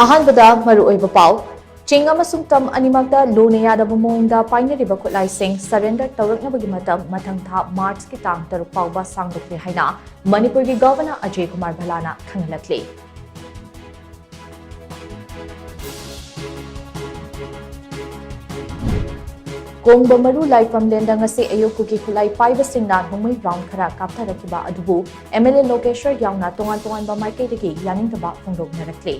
ꯑꯍꯥꯟꯕꯗ ꯃꯔꯨꯑꯣꯏꯕ ꯄꯥꯎ ꯆꯤꯡ ꯑꯃꯁꯨꯡ ꯇꯝ ꯑꯅꯤꯃꯛꯇ ꯂꯨꯅ ꯌꯥꯗꯕ ꯃꯑꯣꯡꯗ ꯄꯥꯏꯅꯔꯤꯕ ꯈꯨꯠꯂꯥꯏꯁꯤꯡ ꯁꯔꯦꯟꯗꯔ ꯇꯧꯔꯛꯅꯕꯒꯤ ꯃꯊꯪ ꯊꯥ ꯃꯥꯔꯆꯀꯤ ꯇꯥꯡ 6 ꯐꯥꯎꯕ ꯁꯥꯡꯗꯣꯛꯂꯦ ꯍꯥꯏꯅ ꯃꯅꯤꯄꯨꯔꯒꯤ ꯒꯚꯔꯅꯔ ꯑꯖय ꯀꯨꯃꯥꯔ ꯚꯜꯂꯥꯅ ꯈꯪꯍꯜꯂꯛꯂꯤ꯫ ꯀꯣꯡꯕ ꯃꯔꯨ ꯂꯥꯏꯐꯝꯂꯦꯟꯗ ꯉꯁꯤ ꯑꯌꯨꯛꯀꯤ ꯈꯨꯠꯂꯥꯏ ꯄꯥꯏꯕꯁꯤꯡꯅ ꯅꯣꯡꯃꯩ ꯔꯥꯎꯟ ꯈꯔ ꯀꯥꯞꯊꯔꯛꯈꯤꯕ ꯑꯗꯨꯕꯨ MLA ꯂꯣꯀꯦꯁ꯭ꯋꯔ ꯌꯥꯎꯅ ꯇꯣꯉꯥꯟꯕ ꯃꯥꯏꯀꯩꯗꯒꯤ ꯌꯥꯅꯤꯡꯗꯕ ꯐꯣꯡꯗꯣꯛꯅꯔꯛꯂꯤ꯫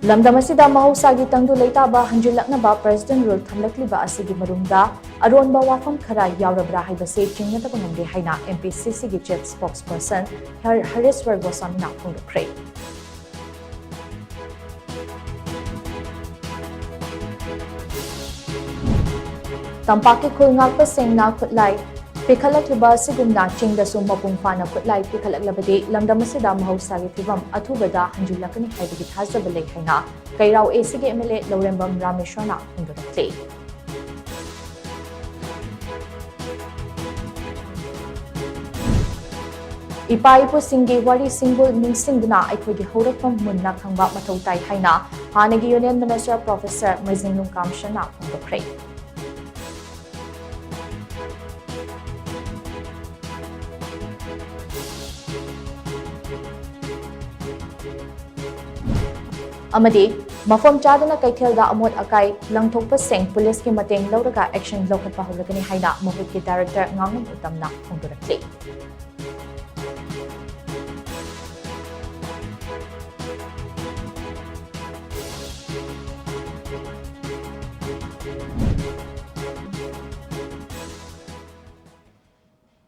ꯂꯝꯗꯝ ꯑꯁꯤꯗ ꯃꯍꯧꯁꯥꯒꯤ ꯇꯪꯗꯨ ꯂꯩꯇꯥꯕ ꯍꯟꯖꯤꯜꯂꯛꯅꯕ ꯄ꯭ꯔꯦꯁꯤꯗꯦꯟꯠ ꯔꯨꯜ ꯊꯝꯂꯛꯂꯤꯕ ꯑꯁꯤꯒꯤ ꯃꯔꯨꯝꯗ ꯑꯔꯣꯟꯕ ꯋꯥꯐꯝ ꯈꯔ ꯌꯥꯎꯔꯕ꯭ꯔꯥ ꯍꯥꯏꯕꯁꯤ ꯆꯤꯡꯅꯗꯕ ꯉꯝꯗꯦ ꯍꯥꯏꯅ MPCCꯒꯤ ꯆꯤꯐ ꯁ꯭ꯄꯣꯛꯁꯄꯔꯁꯟ ꯍꯔꯤꯁꯋꯔ ꯒꯣꯁ꯭ꯋꯥꯃꯤꯅ ꯐꯣꯡꯗꯣꯛꯈ꯭ꯔꯦ꯫ ꯇꯝꯄꯥꯛꯀꯤ ꯈꯨꯜ ꯉꯥꯛꯄꯁꯤꯡꯅ ꯈꯨꯠꯂꯥꯏ ꯄꯤꯈꯠꯂꯛꯂꯤꯕ ꯑꯁꯤꯒꯨꯝꯅ ꯆꯤꯡꯗꯁꯨ ꯃꯄꯨꯡ ꯐꯥꯅ ꯈꯨꯠꯂꯥꯏ ꯄꯤꯈꯠꯂꯛꯂꯕꯗꯤ ꯂꯝꯗꯝ ꯑꯁꯤꯗ ꯃꯍꯧꯁꯥꯒꯤ ꯐꯤꯚꯝ ꯑꯊꯨꯕꯗ ꯍꯟꯖꯤꯜꯂꯛꯀꯅꯤ ꯍꯥꯏꯕꯒꯤ ꯊꯥꯖꯕ ꯂꯩ ꯍꯥꯏꯅ ꯀꯩꯔꯥꯎ ꯑꯦꯁꯤꯒꯤ MLA ꯂꯧꯔꯦꯝꯕꯝ ꯔꯥꯃꯦꯁ꯭ꯋꯔꯅ ꯐꯣꯡꯗꯣꯛꯈ꯭ꯔꯦ꯫ ꯏꯄꯥ ꯏꯄꯨꯁꯤꯡꯒꯤ ꯋꯥꯔꯤꯁꯤꯡꯕꯨ ꯅꯤꯡꯁꯤꯡꯗꯨꯅ ꯑꯩꯈꯣꯏꯒꯤ ꯍꯧꯔꯛꯐꯝ ꯃꯨꯟꯅ ꯈꯪꯕ ꯃꯊꯧ ꯇꯥꯏ ꯍꯥꯏꯅ ꯍꯥꯟꯅꯒꯤ ꯌꯨꯅꯤꯌꯟ ꯃꯤꯅꯤꯁꯇꯔ ꯄ꯭ꯔꯣꯐꯦꯁꯔ ꯃꯩꯖꯤꯡꯅꯨꯡ ꯀꯥꯝꯁꯟꯅ ꯐꯣꯡꯗꯣꯛꯈ꯭ꯔꯦ꯫ ꯑꯃꯗꯤ ꯃꯐꯝ ꯆꯥꯗꯅ ꯀꯩꯊꯦꯜꯗ ꯑꯃꯣꯠ ꯑꯀꯥꯏ ꯂꯪꯊꯣꯛꯄꯁꯤꯡ ꯄꯨꯂꯤꯁꯀꯤ ꯃꯇꯦꯡ ꯂꯧꯔꯒ ꯑꯦꯛꯁꯟ ꯂꯧꯈꯠꯄ ꯍꯧꯔꯒꯅꯤ ꯍꯥꯏꯅ ꯃꯍꯨꯠꯀꯤ ꯗꯥꯏꯔꯦꯛꯇꯔ ꯉꯥꯉꯝ ꯎꯇꯝꯅ ꯐꯣꯡꯗꯣꯔꯛꯂꯤ꯫